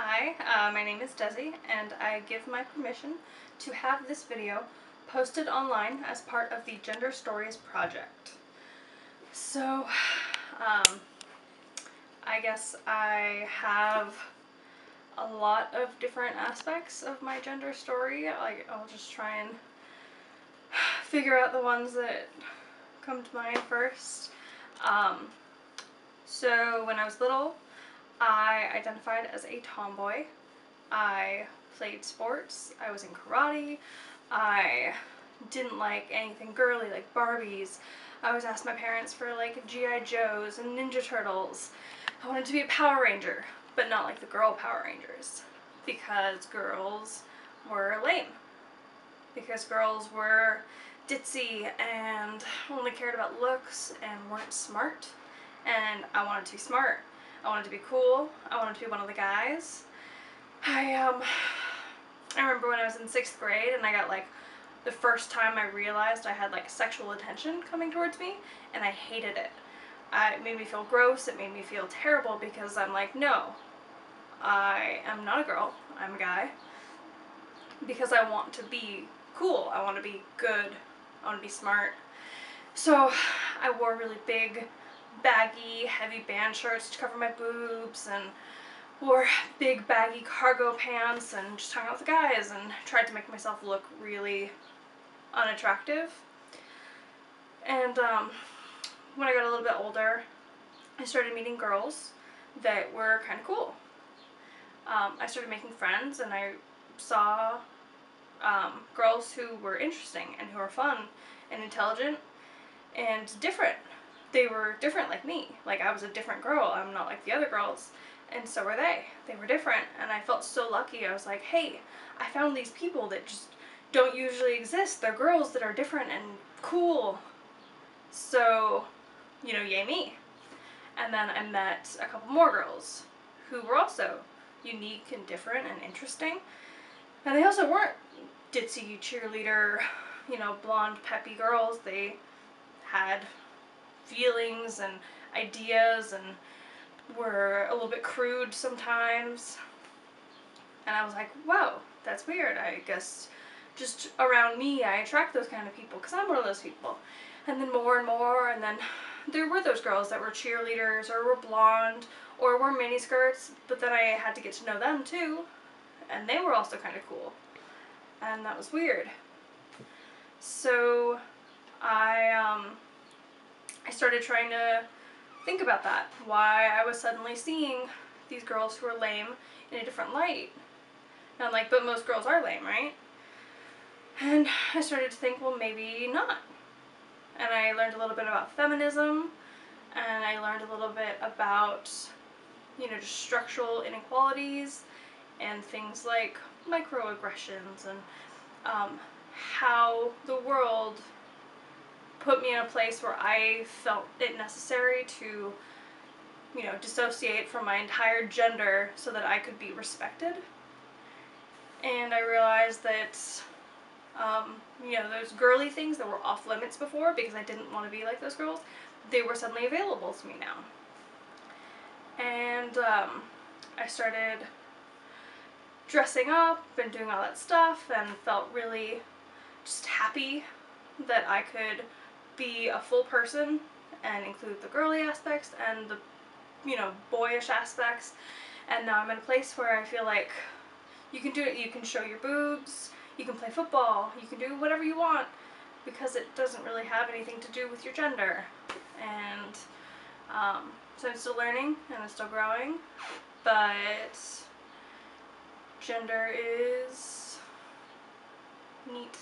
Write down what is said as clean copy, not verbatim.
Hi, my name is Desi, and I give my permission to have this video posted online as part of the Gender Stories project. So, I guess I have a lot of different aspects of my gender story. I'll just try and figure out the ones that come to mind first. So when I was little, I identified as a tomboy. I played sports. I was in karate. I didn't like anything girly like Barbies. I always asked my parents for like G.I. Joes and Ninja Turtles. I wanted to be a Power Ranger, but not like the girl Power Rangers, because girls were lame. Because girls were ditzy and only cared about looks and weren't smart. And I wanted to be smart. I wanted to be cool. I wanted to be one of the guys. I remember when I was in 6th grade and I got like the first time I realized I had like sexual attention coming towards me, and I hated it. It made me feel gross. It made me feel terrible because I'm like, no, I am not a girl. I'm a guy. Because I want to be cool. I want to be good. I want to be smart. So I wore really big, baggy, heavy band shirts to cover my boobs, and wore big baggy cargo pants, and just hung out with the guys and tried to make myself look really unattractive. And when I got a little bit older, I started meeting girls that were kind of cool. I started making friends, and I saw girls who were interesting and who were fun and intelligent and different. They were different like me. Like, I was a different girl. I'm not like the other girls. And so were they. They were different. And I felt so lucky. I was like, hey, I found these people that just don't usually exist. They're girls that are different and cool. So, you know, yay me. And then I met a couple more girls who were also unique and different and interesting. And they also weren't ditzy cheerleader, you know, blonde peppy girls. They had feelings and ideas and were a little bit crude sometimes. And I was like, whoa, that's weird. I guess just around me I attract those kind of people because I'm one of those people. And then more and more, and then there were those girls that were cheerleaders or were blonde or wore miniskirts, but then I had to get to know them too, and they were also kind of cool. And that was weird. So I started trying to think about that, why I was suddenly seeing these girls who were lame in a different light. And I'm like, but most girls are lame, right? And I started to think, well, maybe not. And I learned a little bit about feminism, and I learned a little bit about, you know, just structural inequalities and things like microaggressions and how the world put me in a place where I felt it necessary to, you know, dissociate from my entire gender so that I could be respected. And I realized that, you know, those girly things that were off limits before because I didn't want to be like those girls, they were suddenly available to me now. And I started dressing up and doing all that stuff and felt really just happy that I could be a full person and include the girly aspects and the, you know, boyish aspects. And now I'm in a place where I feel like you can do it. You can show your boobs, you can play football, you can do whatever you want because it doesn't really have anything to do with your gender. And so I'm still learning and I'm still growing, but gender is neat.